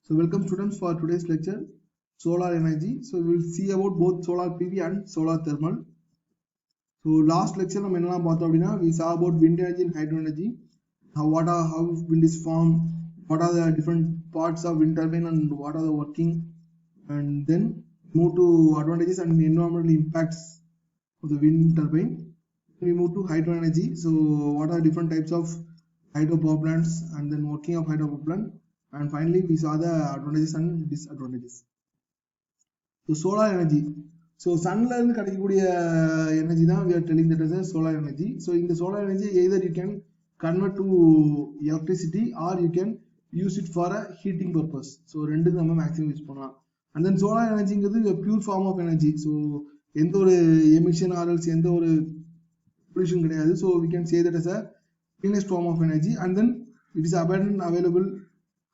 So welcome students for today's lecture, solar energy. So we will see about both solar PV and solar thermal. So last lecture we saw about wind energy and hydro energy, how wind is formed, what are the different parts of wind turbine and what are the working, and then move to advantages and environmental impacts of the wind turbine. We move to hydro energy. So what are different types of hydro power plants and then working of hydro power plant, and finally we saw the advantages and disadvantages. So solar energy. So sun la irundhu kadikkudiya energy da we are telling that as a solar energy. So in the solar energy either you can convert to electricity or you can use it for a heating purpose. So rendu நம்ம maximum use பண்ணலாம். And then solar energy is a pure form of energy. So எந்த ஒரு emission or else எந்த ஒரு pollution கிடையாது. So we can say that as a cleanest form of energy, and then it is abundant available.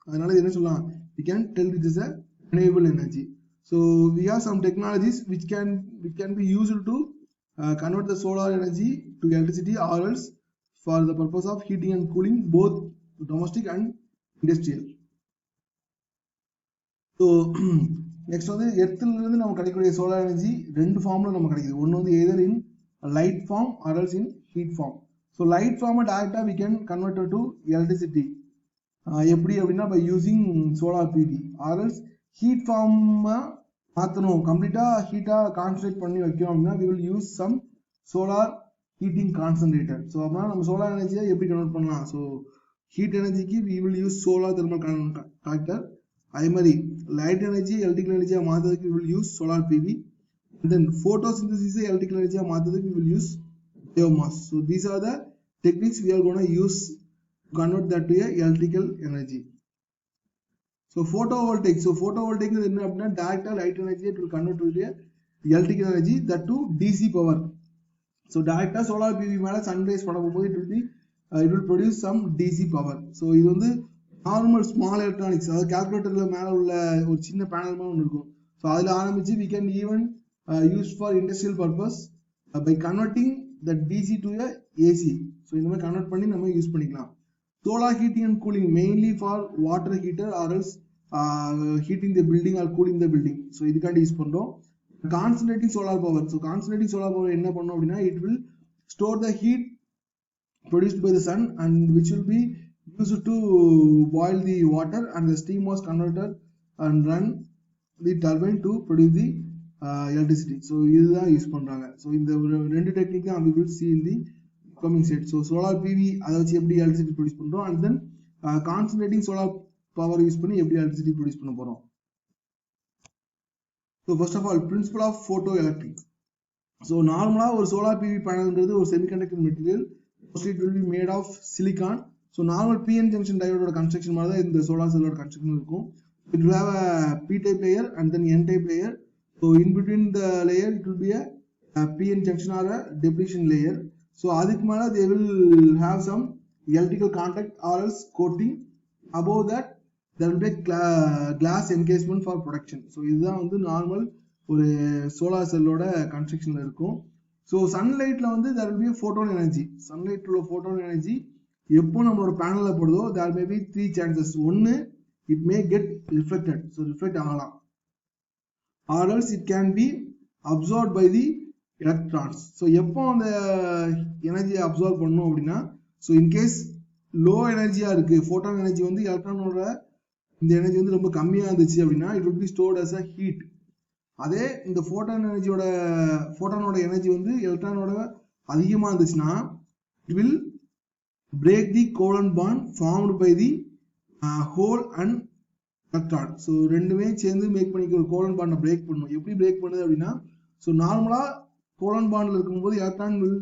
அதனால என்ன சொல்லலாம், we can tell it is a renewable energy. So we have some technologies which can be used to convert the solar energy to electricity or else for the purpose of heating and cooling both domestic and industrial. So next வந்து எர்த்ல இருந்து நம்ம கிடைக்கக்கூடிய solar energy ரெண்டு ஃபார்ம்ல நமக்கு கிடைக்குது. ஒன்னு வந்து either in light form or else in heat form. So light form directly we can convert it to electricity. எப்படி அப்படின்னா by using solar PV or else heat form மாத்தணும், கம்ப்ளீட்டா ஹீட்டா கான்சன்ட்ரேட் பண்ணி வைக்கணும் அப்படின்னா we will use some solar heating concentrator. So அப்படின்னா நம்ம solar எனர்ஜியை எப்படி கன்வெர்ட் பண்ணலாம். ஸோ ஹீட் எனர்ஜிக்கு we will use solar thermal collector. அதே மாதிரி லைட் எனர்ஜி எலக்ட்ரிக்கல் எனர்ஜியா மாத்துறதுக்கு we will use solar PV. And then photosynthesis electrical energy மாத்துறதுக்கு we will use biomass. So these are the techniques we are going to use to convert that to a electrical energy. So photovoltaic. So photovoltaic is என்ன அப்படின்னா direct light energy it will convert to a electrical energy, that to DC power. So direct solar PV மேல sunrise பண்ணும்போது it will produce some DC power. So இது வந்து normal small electronics, அதாவது calculatorல மேல உள்ள ஒரு சின்ன பேனல் மாதிரி ஒன்று இருக்கும். So அதில் ஆரம்பிச்சு we can even use for industrial purpose by converting the DC to a AC. So இந்த மாதிரி கன்வெர்ட் பண்ணி நம்ம யூஸ் பண்ணிக்கலாம். Solar heating and cooling mainly for water heater or else heating the building or cooling the building. So இதுக்காண்டி use பண்றோம். Concentrating solar power. So concentrating solar power என்ன பண்ணும் அப்படின்னா it will store the heat produced by the sun and which will be used to boil the water, and the steam was converted and run the turbine to produce the electricity. So இதுதான் use பண்றாங்க. So இந்த ரெண்டு technique தான் we will see in the coming set. So solar PV அதை வச்சு எப்படி electricity produce பண்றோம், and then concentrating solar power use பண்ணி எப்படி electricity produce பண்ண போறோம். So first of all, principle of photoelectric. So நார்மலா ஒரு solar PV panelங்கிறது ஒரு semiconductor material, mostly it will be made of silicon. So normal PN junction diode ஓட construction மாதிரி தான் இந்த solar cell ஓட construction இருக்கும். It will have a P-type layer and then N-type layer. So in between the layer it will be a PN junction or a depletion layer. So அதுக்கு மேல they will have some electrical contact or else coating. Above that there will be glass encasement for protection. So இதுதான் வந்து normal ஒரு solar செல்லோட கன்ஸ்ட்ரக்ஷன்ல இருக்கும். So சன்லைட்ல வந்து there will be a photon energy. Sunlight உள்ள photon energy எப்போ நம்மளோட பேனல்ல போடுதோ there may be three chances. ஒன்னு it may get reflected, so reflect ஆகலாம், or else it can be absorbed by the electrons. So எப்போ அந்த எனர்ஜியை absorb பண்ணும் அப்படின்னா, ஸோ இன்கேஸ் லோ எனர்ஜியா இருக்கு, ஃபோட்டான் எனர்ஜி வந்து எலக்ட்ரானோட இந்த எனர்ஜி வந்து ரொம்ப கம்மியா இருந்துச்சு அப்படின்னா it will be stored as a heat. அதே இந்த ஃபோட்டானோட எனர்ஜி வந்து எலக்ட்ரானோட அதிகமா இருந்துச்சுன்னா it will break the covalent bond formed by the hole and electron. So ரெண்டுமே சேர்ந்து மேக் பண்ணிக்கிற கோவலன்ட் பாண்டை பிரேக் பண்ணும். எப்படி பிரேக் பண்ணுது அப்படின்னா, ஸோ நார்மலா கோவலன்ட் பாண்ட்ல இருக்கும்போது electron will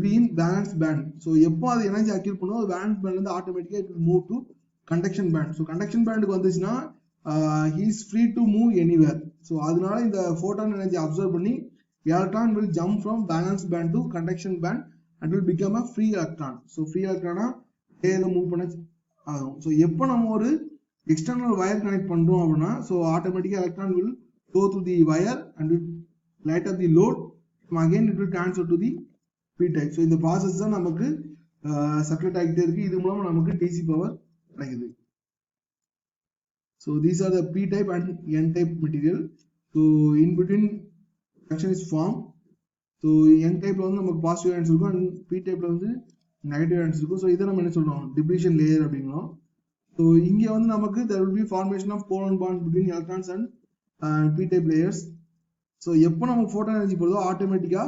be in valence band. So எப்போ அது எனர்ஜி அக்யூட் பண்ணும், அது வேலன்ஸ் பேண்ட்ல இருந்து ஆட்டோமேட்டிக்கா it will move to conduction band. So conduction பேண்டுக்கு வந்துச்சுன்னா he is free to move anywhere. So அதனால இந்த ஃபோட்டான் எனர்ஜி அப்சர்வ் பண்ணி electron will jump from valence band to conduction band and will become a free electron. So free எலக்ட்ரானா ஏல move பண்ண ஆகும். So எப்போ நம்ம ஒரு எக்ஸ்டர்னல் வயர் கனெக்ட் பண்றோம் அப்படின்னா, ஸோ ஆட்டோமேட்டிக்கா electron will go through the wire and will light up the load. Again it will transfer to the P-type. So இந்த ப்ராசஸ் தான் நமக்கு சர்க்குலேட் ஆகிட்டே இருக்கு. இது மூலமா நமக்கு DC பவர் கிடைக்குது. So these are the p type and n type material. So in between connection is formed. So n type வந்து நமக்கு பாசிட்டிவ் ஆன்ஸ் இருக்கும் and p type வந்து நெகட்டிவ் ஆன்ஸ் இருக்கும். ஸோ இதை நம்ம என்ன சொல்றோம், டிப்ளீஷன் லேயர் அப்படிங்கிறோம். ஸோ இங்கே வந்து நமக்கு there will be formation of covalent bonds between electrons and p type layers. So எப்போ நமக்கு ஃபோட்டோ எனர்ஜி போடுதோ ஆட்டோமேட்டிக்கா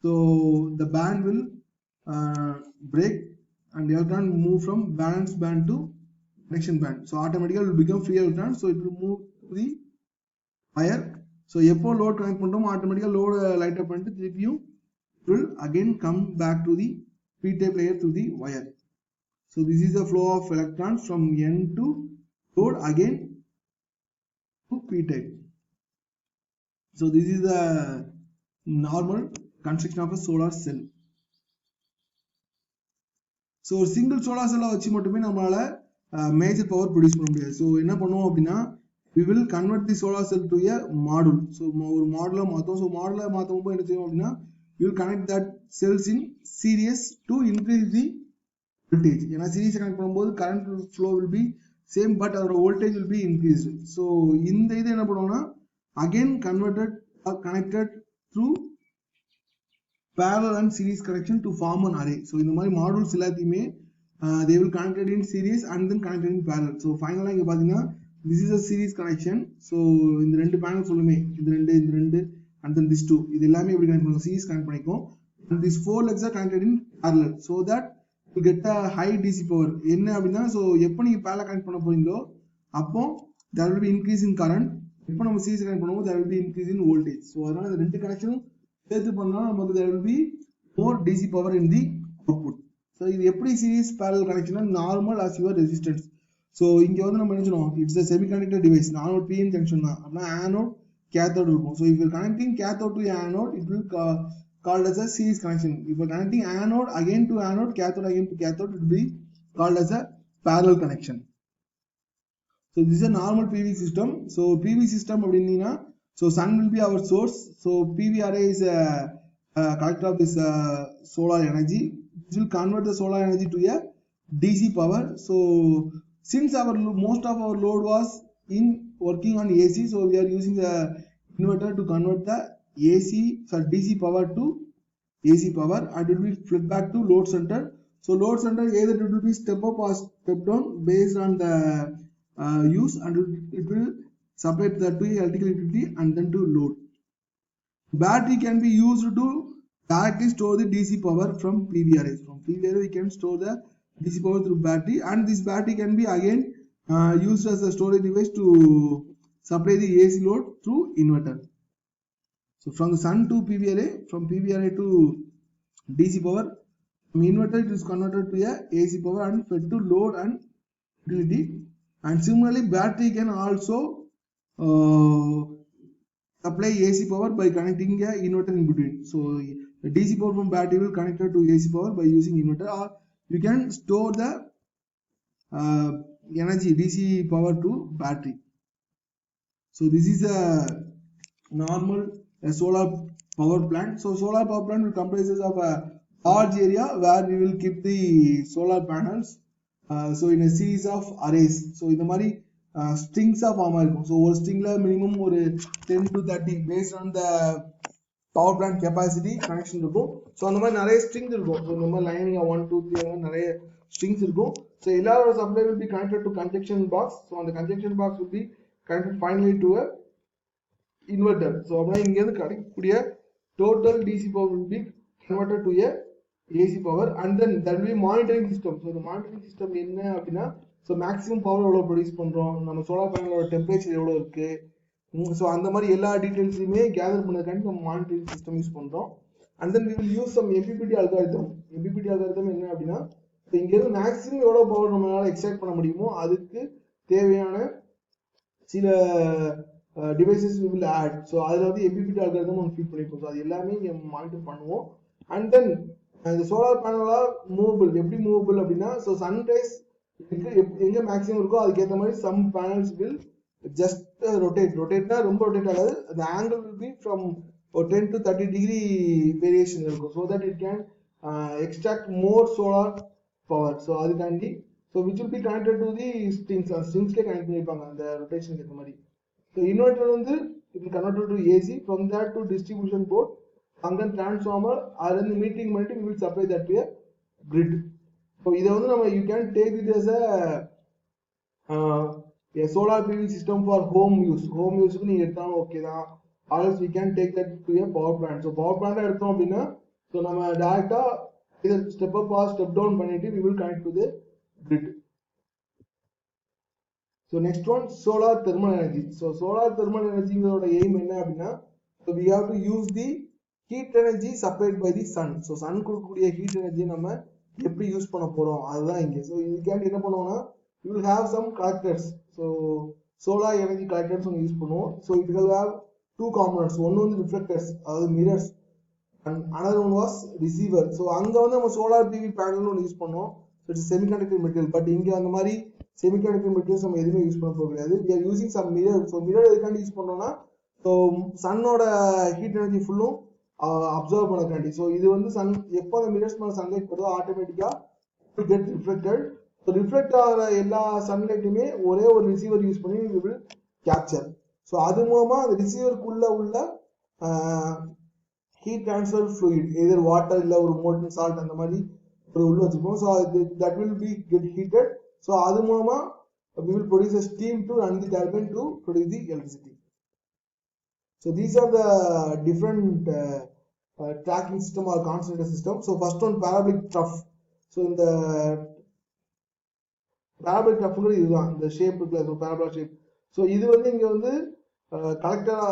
so the band will break and the electron move from valence band to connection band. So automatically it will become free electron. So it will move to the wire. So எப்போ load connect பண்றோமோ automatically load light up பண்ணிட்டு திருப்பியும் it will again come back to the p type layer to the wire. So this is the flow of electrons from n to load again to p type. So this is the normal construction of a solar cell. So ஒரு single solar செல்லை வச்சு மட்டுமே நம்மளால major power produce பண்ண முடியாது. So என்ன பண்ணுவோம் அப்படின்னா we will convert the solar cell to a module. So ஒரு மாடலை மாற்றோம். ஸோ மாடலை மாற்றும் போது என்ன செய்வோம் அப்படின்னா you will connect that cells in series to increase the voltage. ஏன்னா சீரிஸ் கனெக்ட் பண்ணும்போது current flow will be same but அதோட voltage will be increased. So இந்த இது என்ன பண்ணுவோம்னா again converted or connected through parallel and series connection to form an array. So இந்த மாதிரி models எல்லாத்தையுமே they will connected in series and then connected in parallel. So finally இங்க பாத்தீங்கன்னா this is a series connection. So இந்த ரெண்டு panel சொல்லுமே இந்த ரெண்டு and then this two இது எல்லாமே எப்படி கனெக்ட் பண்ணுவோம், series connect பண்ணிக்கும். And these four legs are connected in parallel so that you get a high DC power. என்ன அப்படின்னா so எப்போ நீங்க parallel கனெக்ட் பண்ண போறீங்களோ அப்போ there will be increase in current. எப்போ நம்ம series connect பண்ணுவோம் there will be increase in voltage. So அதனால இந்த ரெண்டு கனெக்ஷனும் சேர்த்து பண்ணா நமக்கு there will be more DC power in the output. So இது எப்படி series parallel connection normal as your resistance. So இங்க வந்து நம்ம என்ன சொல்றோம், it's a semiconductor device, normal PN junction தான். அப்பனா anode cathode இருக்கும். So if you are connecting cathode to anode it will called as a series connection. If you are connecting anode again to anode, cathode again to cathode, it will be called as a parallel connection. So this is a normal PV system. So PV system அப்படின்னா so sun will be our source. So PV array is a collector of this solar energy. This will convert the solar energy to a DC power. So since our most of our load was in working on AC, so we are using the inverter to convert the DC power to AC power and it will be flipped back to load center. So load center either it will be step up or step down based on the use and it will separate that to electrical utility and then to load. Battery can be used to directly store the DC power from PV arrays. From PV array we can store the DC power through battery and this battery can be again used as a storage device to supply the AC load through inverter. So from the sun to PV array, from PV array to DC power, from inverter it is converted to a AC power and fed to load and utility. And similarly battery can also supply AC power by connecting a inverter in between. So the DC power from battery will connect to AC power by using inverter, or you can store the energy DC power to battery. So this is a normal solar power plant. So solar power plant will comprises of a large area where we will keep the solar panels. So in a series of arrays. So இந்த மாதிரி strings of form இருக்கும். So ஒரு stringல minimum ஒரு 10 to 30 based on the power plant capacity connection இருக்கும். So அந்த மாதிரி நிறைய strings இருக்கும். So இந்த மாதிரி line 1 2 3 நிறைய strings இருக்கும். So எல்லாரோட supply will be connected to conjunction box. So அந்த conjunction box will be connected finally to a inverter. So அப்படியே இங்க இருந்து கிடைக்கக்கூடிய total DC power will be converted to a AC power and then there will be monitoring system. So the monitoring system என்ன அப்படின்னா so maximum power எவ்வளவு produce பண்றோம், நம்ம solar பேனலோட temperature எவ்வளவு இருக்கு, so அந்த மாதிரி எல்லா டீடைல்ஸையுமே கேதர் பண்ணதுக்காண்டி நம்ம மானிட்டரிங் சிஸ்டம் யூஸ் பண்றோம். and then we will use some MPPT algorithm. MPPT algorithm என்ன அப்படின்னா இங்க இருந்து மேக்ஸிமம் எவ்வளவு பவர் நம்மளால எக்ஸ்ட்ராக்ட் பண்ண முடியுமோ அதுக்கு தேவையான சில devices we will add. So அதுல வந்து MPPT algorithm நம்ம ஃபீட் பண்ணிப்போம். So அது எல்லாமே நம்ம மானிட்டர் பண்ணுவோம். and then the solar panel are movable. எப்படி movable அப்படின்னா so sunrise எங்க மேக்ஸிமம் இருக்கோ அதுக்கு ஏத்த மாதிரி some panels will just rotateனா ரொம்ப ரொட்டேட் ஆகாது, the angle will be from 10 to 30 degree variation இருக்கும் so that it can extract more solar power. So அதுக்காண்டி so which will be connected to the strings ke connect பண்ணிருப்பாங்க அந்த ரொட்டேஷனுக்கு ஏத்த மாதிரி. So inverter வந்து it will connect to AC, from that to distribution board, and then transformer, and then meeting பண்ணிட்டு we will supply that to a grid. So இத வந்து நம்ம you can take it as a solar PV system for home use. Home use க்கு நீங்க எடுத்தாலும் okay தான். Or else we can take that to a power plant. So power plant எடுத்தோம் அப்படின்னா so நம்ம டைரக்டா either step up or step down பண்ணிட்டு we will connect to the grid. So next one, solar thermal energy. So solar thermal energy ங்கோட aim என்ன அப்படின்னா so we have to use the heat energy supplied by the sun. So sun கொடுக்கக்கூடிய heat energy நம்ம எப்படி use பண்ண போறோம் அதுதான் இங்க. So இதுக்கு என்ன பண்ணுவோம்னா you will have some collectors. So solar energy collectors நம்ம யூஸ் பண்ணுவோம். So it will have two components. One வந்து reflectors, அதாவது mirrors, and another one was receiver. So அங்க வந்து நம்ம solar PV panel ஒன்னு யூஸ் பண்ணுவோம். So it's a semiconductor material. But இங்க அந்த மாதிரி semiconductor materials நம்ம எதுவுமே யூஸ் பண்ண போகிறது. We are using some mirror. So mirror எதுக்காண்டி யூஸ் பண்ணோம்னா so சன்னோட heat energy ஃபுல்லும் அப்சர்வ் பண்ணக்காண்டி. So இது வந்து சன் எப்போ அந்த மிரர்ஸ் மேல சன்லைட் படுதோ ஆட்டோமேட்டிக்கா it get reflected. So reflect ஆகிற எல்லா சன்லைட்டுமே ஒரே ஒரு ரிசீவர் யூஸ் பண்ணி we will capture. So அது மூலமா அந்த ரிசீவருக்குள்ள உள்ள heat transfer fluid, either water இல்ல ஒரு molten salt அந்த மாதிரி ஒரு உள்ள வச்சிருப்போம். So that will be get heated. So அது மூலமா we will produce a steam to run the turbine to produce the electricity. So these are the different tracking system or concentrator system. So first one, parabolic trough. So in the parabolic trough இதுதான் இந்த shape இருக்குல, so parabola shape. So இது வந்து இங்க வந்து கலெக்டரா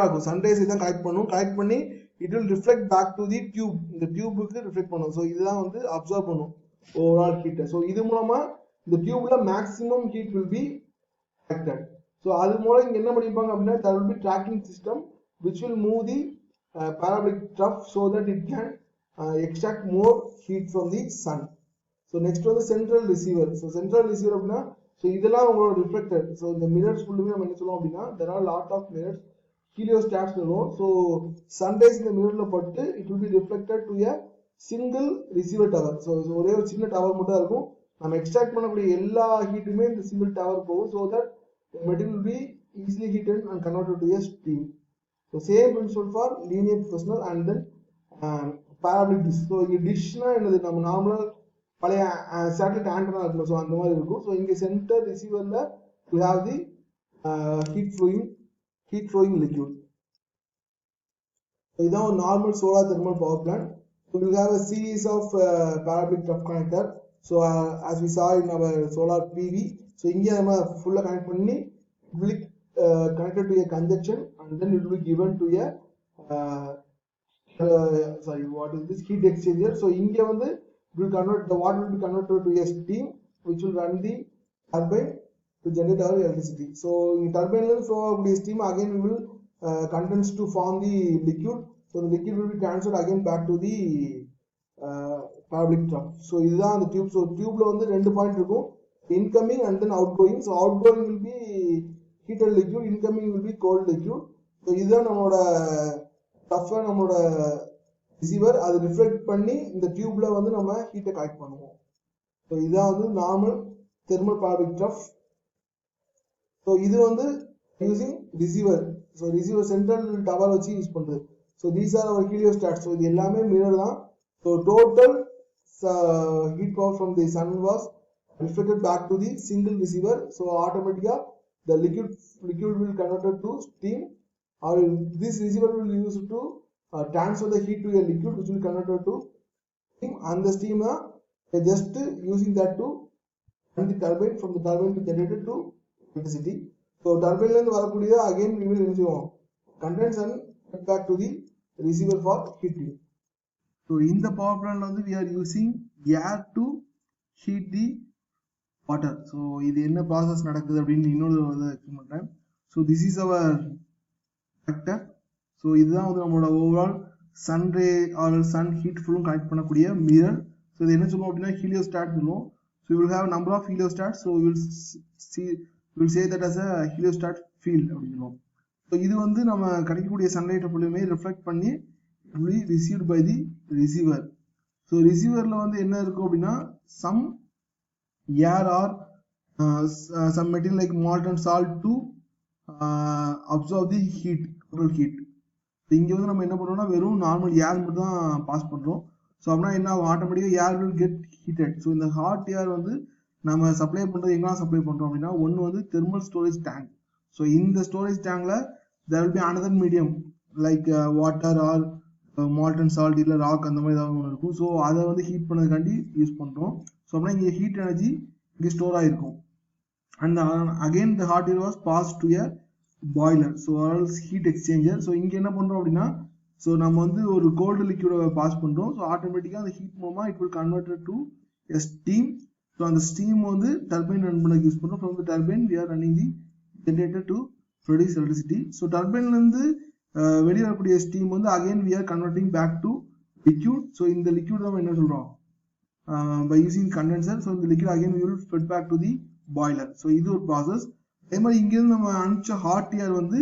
இருக்கும். Sunrise இதான் collect பண்ணும். கலெக்ட் பண்ணி it will reflect back to the tube. இந்த டியூபுக்கு ரிஃப்ளெக்ட் பண்ணும். ஸோ இதுதான் வந்து அப்சர்வ் பண்ணும் ஓவரால் ஹீட்டை. ஸோ இது மூலமா இந்த டியூப்ல maximum heat will be collected. So அது மூலம் இங்க என்ன பண்ணிருப்பாங்க அப்படின்னா there will be tracking system which will move the parabolic trough so that it can extract more heat from the sun. So next வந்து central receiver. So central receiver அப்படின்னா so இதெல்லாம் உங்களோட ரிஃப்ளெக்டர். ஸோ இந்த mirrors ஃபுல்லுமே நம்ம என்ன சொல்லுவோம் அப்படின்னா there are lot of mirrors, heliostats வரும். ஸோ சன்ரைஸ் இந்த மிரர்ல பட்டு it will be reflected to a single receiver tower. So ஒரே ஒரு சின்ன டவர் மட்டும் இருக்கும். நம்ம எக்ஸ்ட்ராக்ட் பண்ணக்கூடிய எல்லா ஹீட்டுமே இந்த சிங்கிள் டவர் போகும். So that the material will be easily heated and converted to a steam. So same principle for linear Fresnel and then parabolic dish. So இங்க டிஷ்னா என்னது, நம்ம நார்மலா பழைய சேட்டலைட் ஆண்டனா இருக்கும். ஸோ அந்த மாதிரி இருக்கும். ஸோ இங்க சென்டர் ரிசீவர்ல we have the heat flowing liquid. So இதான் ஒரு normal solar thermal power plant. So we will have a series of parabolic trough connector. So as we saw in our solar PV, so இங்க நம்ம ஃபுல்லா connect பண்ணி it will be connected to a conjunction and then it will be given to a heat exchanger. So இங்க வந்து will convert the water will be converted to a steam which will run the turbine to generate our electricity. So in turbine la flow agudi steam again we will condense to form the liquid. So the liquid will be transferred again back to the parabolic trough. So இதுதான் அந்த tube. So டியூப்ல வந்து ரெண்டு point இருக்கும், incoming and then outgoing. So outgoing will be heated liquid, incoming will be cold liquid. So இதுதான் நம்மளோட tough, நம்மளோட receiver. அது reflect பண்ணி இந்த டியூப்ல வந்து நம்ம ஹீட்டை கலெக்ட் பண்ணுவோம். ஸோ இதுதான் வந்து normal thermal parabolic trough. So இது வந்து using receiver. So receiver central tower வச்சு யூஸ் பண்றது. So these are our heliostat. So இது எல்லாமே மிரர் தான். So total heat power from the sun was reflected back to the single receiver. So automatically the liquid will converted to steam, or this receiver will use to transfer the heat to a liquid which will converted to steam, and the steam just using that to run the turbine, from the turbine to generated to electricity. So turbine la varakudiyada again we will condense and get back to the receiver for heating. So in the power plant வந்து we are using air to heat the water. So இது என்ன process நடக்குது அப்படின்னு இன்னொரு வந்து explain பண்றேன். So this is our collector. So இதுதான் வந்து நம்மளோட ஓவரால் சன் ரே ஆர் சன் ஹீட் ஃபுல்லும் கனெக்ட் பண்ணக்கூடிய மிரர். ஸோ இது என்ன சொல்லுவோம் அப்படின்னா ஹீலியோஸ்டாட் சொல்லுவோம். So we will have a number of heliostats. So we will say that as a heliostat field அப்படின்னு சொல்லுவோம். ஸோ இது வந்து நம்ம கிடைக்கக்கூடிய சன்லைட்டை ஃபுல்லுமே ரிஃப்ளெக்ட் பண்ணி it will be received by the receiver. So ரிசீவர்ல வந்து என்ன இருக்கும் அப்படின்னா some air or some material like molten salt to absorb the heat, total heat. இங்க வந்து நம்ம என்ன பண்றோம்னா வெறும் நார்மல் ஏர் மட்டும் தான் பாஸ் பண்றோம். ஸோ அப்படின்னா என்ன ஆகும், ஆட்டோமேட்டிக்கா ஏர் வில் கெட் ஹீட்டட். ஸோ இந்த ஹாட் ஏர் வந்து நம்ம சப்ளை பண்றது எங்கெல்லாம் சப்ளை பண்றோம் அப்படின்னா, ஒன்று வந்து தெர்மல் ஸ்டோரேஜ் டேங்க். ஸோ இந்த ஸ்டோரேஜ் டேங்க்ல there will be another medium like water or molten salt இல்லை ராக் அந்த மாதிரி ஏதாவது ஒன்று இருக்கும். ஸோ அதை வந்து ஹீட் பண்ணதுக்காண்டி யூஸ் பண்றோம். ஸோ அப்படின்னா இங்கே ஹீட் எனர்ஜி இங்கே ஸ்டோர் ஆயிருக்கும். And again the hot air was passed to a boiler, so or else heat exchanger. So இங்க என்ன பண்றோம் அப்படின்னா, so நம்ம வந்து ஒரு cold liquid பாஸ் பண்றோம். so ஆட்டோமேட்டிக்கா அந்த ஹீட் மூலமா it will converted to a steam. so அந்த steam வந்து டர்பைன் ரன் பண்ண யூஸ் பண்றோம். from the turbine we are running the generator to produce electricity. so டர்பைன்ல இருந்து வெளியே வரக்கூடிய steam வந்து again we are converting back to liquid. so இந்த liquid நம்ம என்ன சொல்றோம், by using condenser. so இந்த liquid again we will fed back to the boiler. so இது ஒரு ப்ராசஸ். அதே மாதிரி இங்கிருந்து நம்ம அனுப்பிச்ச ஹாட் ஏர் வந்து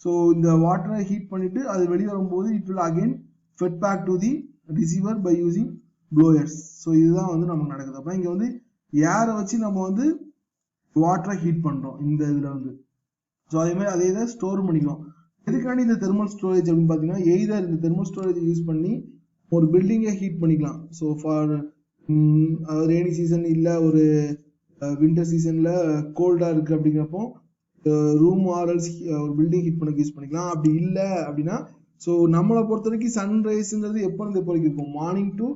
ஸோ இந்த வாட்டரை ஹீட் பண்ணிட்டு அது வெளியே வரும்போது it will again fed back to the receiver by using blowers. So இதுதான் வந்து நமக்கு நடக்குது. அப்போ இங்கே வந்து ஏரை வச்சு நம்ம வந்து வாட்டரை ஹீட் பண்ணுறோம் இந்த இதில் வந்து. ஸோ அதே மாதிரி அதே இதை ஸ்டோர் பண்ணிக்கலாம். எதுக்காண்டி இந்த தெர்மல் ஸ்டோரேஜ் அப்படின்னு பார்த்தீங்கன்னா, எய்தர் இந்த தெர்மல் ஸ்டோரேஜ் யூஸ் பண்ணி ஒரு பில்டிங்கை ஹீட் பண்ணிக்கலாம். ஸோ ஃபார் ரெய்னி சீசன் இல்லை ஒரு வின்டர் சீசன்ல கோல்டா இருக்கு அப்படிங்கிறப்போ ரூம் ஆர்எல்ஸ் ஒரு பில்டிங் ஹீட் பண்ண யூஸ் பண்ணிக்கலாம். அப்படி இல்லை அப்படின்னா ஸோ நம்மளை பொறுத்த வரைக்கும் சன்ரைஸ்ங்கிறது எப்போ இருந்து எப்போ வரைக்கும் இருக்கும், மார்னிங் டு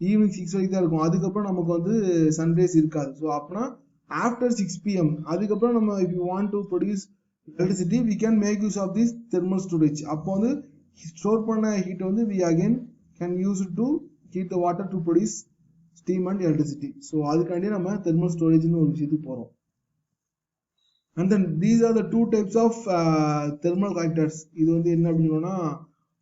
ஈவினிங் 6 வரைக்கும் தான் இருக்கும். அதுக்கப்புறம் நமக்கு வந்து சன்ரைஸ் இருக்காது. ஸோ அப்படின்னா ஆஃப்டர் 6 PM அதுக்கப்புறம் நம்ம if you want to produce electricity we can make use of this thermal storage. அப்போ வந்து ஸ்டோர் பண்ண ஹீட் வந்து we again can use to heat the water to produce steam and electricity. so அதுக்காண்டி நம்ம thermal storage னு ஒரு விஷயத்துக்கு போறோம். and then these are the two types of thermal reactors. இது வந்து என்ன அப்படின்னா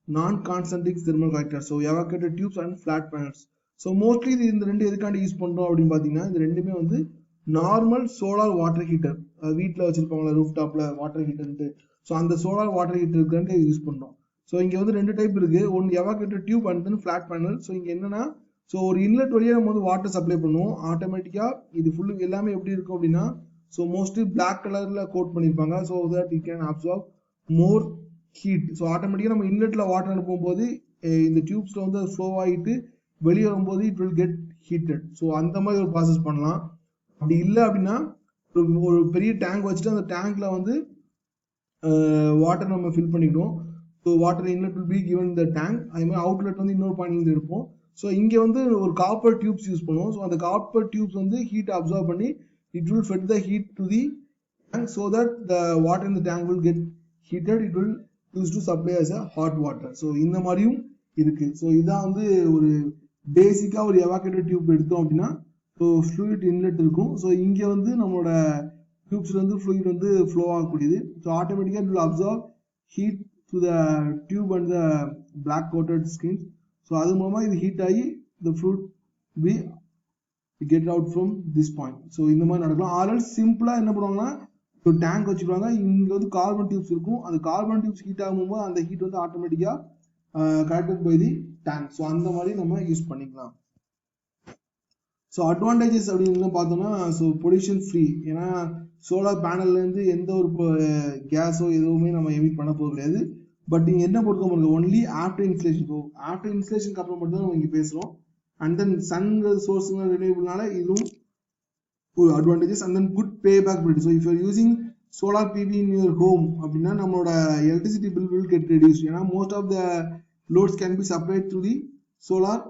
non concentric thermal reactors, so evacuated tubes and flat panels. so mostly இந்த ரெண்டு எதுக்காண்டி யூஸ் பண்றோம் அப்படின்னு பாத்தீங்கன்னா, இந்த ரெண்டுமே வந்து நார்மல் சோலார் வாட்டர் ஹீட்டர் வீட்ல வச்சிருப்பாங்களா ரூஃப் டாப்ல வாட்டர் ஹீட்டர்ன்ட்டு, ஸோ அந்த சோலார் வாட்டர் ஹீட்டருக்கு யூஸ் பண்றோம். ஸோ இங்க வந்து ரெண்டு டைப் இருக்கு, ஒன்று evacuated tube and then flat panel. So இங்க என்னன்னா, ஸோ ஒரு இன்லெட் வழியாக நம்ம வந்து வாட்டர் சப்ளை பண்ணுவோம். ஆட்டோமேட்டிக்காக இது ஃபுல்லு எல்லாமே எப்படி இருக்கும் அப்படின்னா, ஸோ மோஸ்ட்லி பிளாக் கலரில் கோட் பண்ணியிருப்பாங்க. So that it can absorb more heat. So ஆட்டோமேட்டிக்காக நம்ம இன்லெட்டில் வாட்டர் அனுப்பும் போது இந்த டியூப்ஸில் வந்து ஃப்ளோ ஆகிட்டு வெளியே வரும்போது it will get heated. So அந்த மாதிரி ஒரு ப்ராசஸ் பண்ணலாம். அப்படி இல்லை அப்படின்னா ஒரு பெரிய டேங்க் வச்சுட்டு அந்த டேங்க்ல வந்து வாட்டர் நம்ம ஃபில் பண்ணிக்கணும். So water inlet will be given the tank. அதே மாதிரி அவுட்லெட் வந்து இன்னொரு பாயிண்ட் இருப்போம். ஸோ இங்கே வந்து ஒரு காப்பர் டியூப்ஸ் யூஸ் பண்ணுவோம். ஸோ அந்த காப்பர் டியூப்ஸ் வந்து ஹீட் அப்சர்வ் பண்ணி it will fed the heat to the tank so that the water in the tank will get heated. It will use to supply as a hot water. So இந்த மாதிரியும் இருக்கு. So இதான் வந்து ஒரு பேசிக்காக ஒரு evacuated tube எடுத்தோம் அப்படின்னா ஸோ ஃப்ளூயிட் இன்லெட் இருக்கும். ஸோ இங்கே வந்து நம்மளோட டியூப்ஸ்ல வந்து ஃப்ளூயிட் வந்து ஃப்ளோ ஆகக்கூடியது. ஸோ ஆட்டோமேட்டிக்காக it will absorb heat to the tube and the black coated skin. So அது மூலமா இது ஹீட் ஆகி the fluid we get out from this point. So இந்த மாதிரி நடக்கலாம். ஆர்எல் சிம்பிளா என்ன பண்ணுவாங்கன்னா, ஒரு டேங்க் வச்சுக்குவாங்க. இங்க வந்து கார்பன் டியூப்ஸ் இருக்கும். அந்த கார்பன் டியூப்ஸ் ஹீட் ஆகும்போது அந்த ஹீட் வந்து ஆட்டோமேட்டிக்கா collected by the tank. So அந்த மாதிரி நம்ம யூஸ் பண்ணிக்கலாம். ஸோ அட்வான்டேஜஸ் அப்படின்னு பார்த்தோம்னா, ஸோ பொல்யூஷன் ஃப்ரீ. ஏன்னா சோலார் பேனல்ல இருந்து எந்த ஒரு கேஸோ எதுவுமே நம்ம எமிட் பண்ண போகிறது கிடையாது. பட் இங்க என்ன பொறுத்த முடியும், only after installation. So after இன்ஸ்டலேஷனுக்கு அப்புறம் மட்டும் தான் நம்ம இங்கே பேசுறோம். அண்ட் தென் சன் சோர்ஸ் ரினியூபிள்னால இதுவும் ஒரு advantages. And then good payback period. So if you're using solar PV in your home அப்படின்னா நம்மளோட electricity bill will get reduce. ஏன்னா most of the loads can be supplied through the solar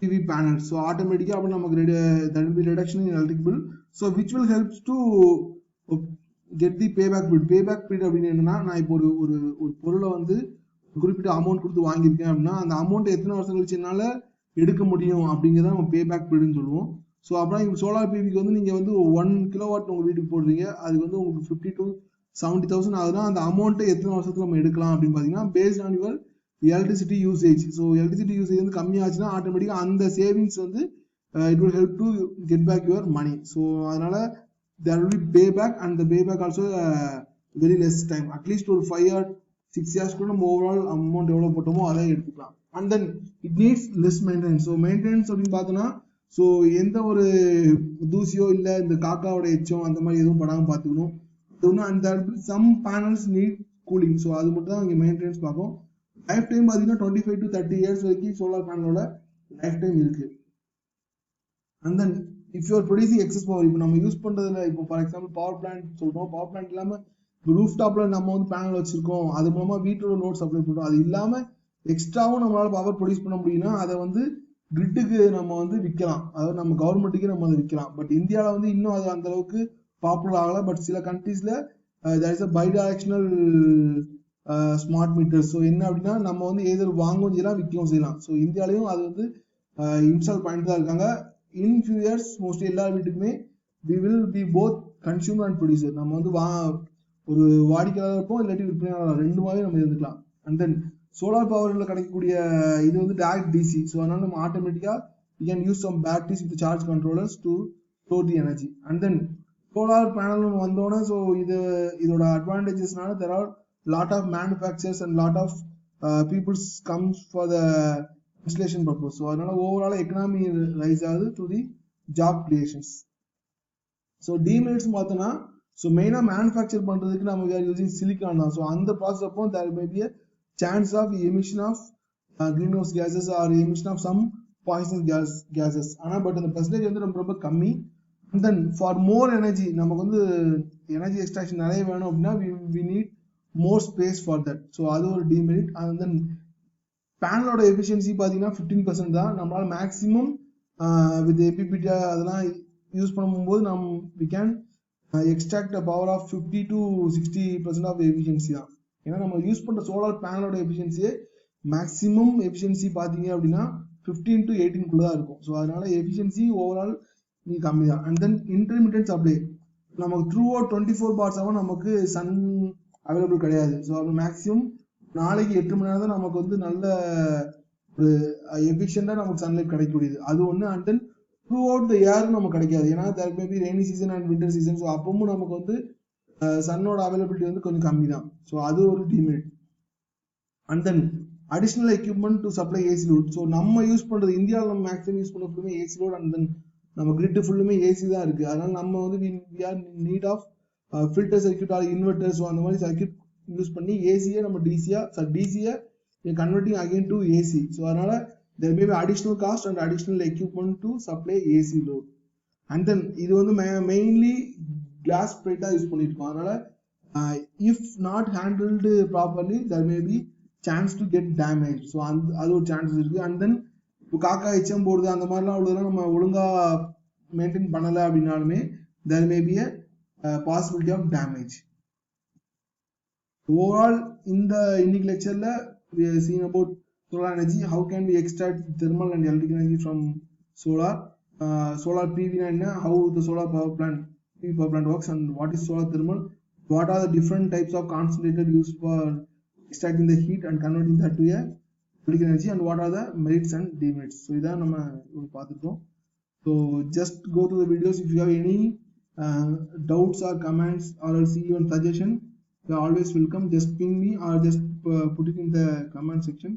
PV panels. So automatically அப்ப நமக்கு that will be reduction in electric bill. So which will help to get the payback period. Payback period அப்படின்னு என்னன்னா, நான் இப்போ ஒரு பொருளை வந்து குறிப்பிட்ட அமௌண்ட் கொடுத்து வாங்கியிருக்கேன் அப்படின்னா அந்த அமௌண்ட் எத்தனை வருஷம் கழிச்சு என்னால எடுக்க முடியும் அப்படிங்கிறத நம்ம பேபேக் பீரியட்னு சொல்லுவோம். ஸோ அப்புறம் சோலார் பிவிக்கு வந்து நீங்க வந்து 1 கிலோவாட் உங்க வீட்டுக்கு போடுறீங்க, அதுக்கு வந்து உங்களுக்கு 50 to 70,000 ஆகுதுன்னா அந்த அமௌண்ட்டை எத்தனை வருஷத்துல நம்ம எடுக்கலாம் அப்படின்னு பாத்தீங்கன்னா based on your electricity usage. So electricity usage வந்து கம்மியாச்சுன்னா ஆட்டோமேட்டிக்கா அந்த சேவிங்ஸ் வந்து it will help to get back your money. So அதனால there will be payback and the payback also very less time, at least ஒரு 5 or 6 years கூட நம்ம overall amount எவ்வளவு போட்டோமோ அதை எடுத்துக்கலாம். And then it needs less maintenance. So maintenance அப்படின்னு பார்த்தோன்னா so எந்த ஒரு தூசியோ இல்லை இந்த காக்காவோட எச்சம் அந்த மாதிரி எதுவும் படாமல் பார்த்துக்கணும். அது ஒன்று. அந்த some panels need cooling. So அது மட்டும் தான் இங்கே மெயின்டெனன்ஸ் பார்க்கும். லைஃப் டைம் பார்த்தீங்கன்னா 25 to 30 years வரைக்கும் சோலார் பேனலோட லைஃப் டைம் இருக்கு. And then if you are producing excess power, இப்போ நம்ம யூஸ் பண்றதுல இப்போ ஃபார் எக்ஸாம்பிள் பவர் பிளான்ட் சொல்றோம். பவர் பிளான்ட் இல்லாம ரூஃப் டாப்ல நம்ம வந்து பேனல் வச்சிருக்கோம், அது மூலமா வீட்டோட லோட் சப்ளை பண்றோம். அது இல்லாம எக்ஸ்ட்ராவும் நம்மளால பவர் ப்ரொடியூஸ் பண்ண முடியும்னா அதை வந்து கிரிட்டுக்கு நம்ம வந்து விற்கலாம், அதாவது நம்ம கவர்மெண்ட்டுக்கு நம்ம அதை விற்கலாம். பட் இந்தியாவில் வந்து இன்னும் அது அந்த அளவுக்கு பாப்புலர் ஆகல. பட் சில கண்ட்ரீஸ்ல there is a bidirectional smart meter. So என்ன அப்படின்னா நம்ம வந்து எதிர் வாங்கவும் செய்யலாம் விற்கவும் செய்யலாம். ஸோ இந்தியாலையும் அது வந்து இன்ஸ்டால் பண்ணிட்டு தான் இருக்காங்க. இன் ஃபியூ இயர்ஸ் மோஸ்ட்லி எல்லா வீட்டுக்குமே we will be both consumer and producer. நம்ம வந்து ஒரு வாடிக்கையாளர் இருப்போம், இல்லாட்டி விற்பனையாளர், ரெண்டுமாவே நம்ம இருந்துக்கலாம். அண்ட் தென் சோலார் பவர்ல கிடைக்கக்கூடிய இது வந்து டைரக்ட் டிசி. ஸோ அதனால நம்ம ஆட்டோமேட்டிக்கா we can use some batteries with charge controllers to store the energy. And then solar panel வந்தோடனே ஸோ இதோட அட்வான்டேஜஸ்னால there are lot of manufacturers and lot of peoples comes for the installation purpose. So அதனால overall economy rise ஆகுது to the job creations. So demerits பார்த்தோன்னா so மெயினாக manufacture பண்ணுறதுக்கு நம்ம we are using silicon தான். So அந்த process அப்போ there may be chance of emission of greenhouse gases or emission of some poisonous gases. ஆனா but அந்த பெர்சன்டேஜ் வந்து ரொம்ப கம்மி. and then for more energy நமக்கு வந்து எனர்ஜி எக்ஸ்ட்ராக்ஷன் நிறைய வேணும் அப்படின்னா we need more space for that. So அது ஒரு டிமெரிட். and then பேனலோட எஃபிஷியன்சி பார்த்தீங்கன்னா 15% தான். நம்மளால மேக்ஸிமம் வித் எபிபிடி அதெல்லாம் யூஸ் பண்ணும்போது we can extract a power of 50 to 60% of efficiency தான். ஏன்னா நம்ம யூஸ் பண்ற சோலார் பேனலோட எஃபிஷியன்சியே மேக்ஸிமம் எஃபிஷியன்சி பார்த்தீங்க அப்படின்னா 15 to 18 குள்ள தான் இருக்கும். ஸோ அதனால எஃபிஷியன்சி ஓவரால் நீ கம்மி தான். அண்ட் தென் இன்டர்மீடியட் சப்ளை நமக்கு த்ரூ அவுட் 24 hours நமக்கு சன் அவைலபிள் கிடையாது. ஸோ அது மேக்ஸிமம் நாளைக்கு 8 மணி நேரம் தான் நமக்கு வந்து நல்ல ஒரு எஃபிஷியண்டா நமக்கு சன்லைட் கிடைக்கக்கூடியது, அது ஒன்று. And then throughout the year நமக்கு கிடைக்காது. ஏன்னா there may be rainy season and winter season. So அப்பவும் நமக்கு வந்து சன்னோட அவைலபிலிட்டி வந்து கொஞ்சம் கம்மி தான். ஸோ அது ஒரு demerit. And then additional equipment to supply AC load. So நம்ம யூஸ் பண்றது இந்தியாவில் நம்ம மேக்ஸிமம் யூஸ் பண்ண ஃபுல்லுமே ஏசி லோட். அண்ட் தென் நம்ம கிரிட் ஃபுல்லுமே ஏசி தான் இருக்கு. அதனால நம்ம வந்து we are need of filter circuit or inverter. So அந்த மாதிரி சர்க்யூட் யூஸ் பண்ணி ஏசியை நம்ம டிசியை converting again to AC. So அதனால there may be additional cost and additional equipment to supply AC load. And then இது வந்து மெயின்லி கிளாஸ் பிளேட்டா யூஸ் பண்ணிருக்கோம். அதனால if not handled properly there may be chance to get damaged. So அது ஒரு chances இருக்கு. And தென் இப்போ காக்கா எச்சம் போடுது அந்த மாதிரிலாம் உள்ளதெல்லாம் நம்ம ஒழுங்கா மெயின்டைன் பண்ணலை அப்படின்னாலுமே there may be a possibility of damage. Overall இன்னைக்கு லெக்சர்ல we have seen about solar energy. How can we extract thermal and electric energy from solar? Solar PV na enna, how the solar PV power plant works, and what is solar thermal, what are the different types of concentrated used for extracting the heat and converting that to a electric energy, and what are the merits and demerits. So idha nama paathukom. So just go to the videos. If you have any doubts or comments or else even suggestion, you are always welcome. Just ping me or just put it in the comment section.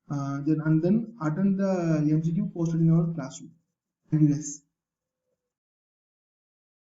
And then attend the MCQ posted in our classroom. Thank you guys.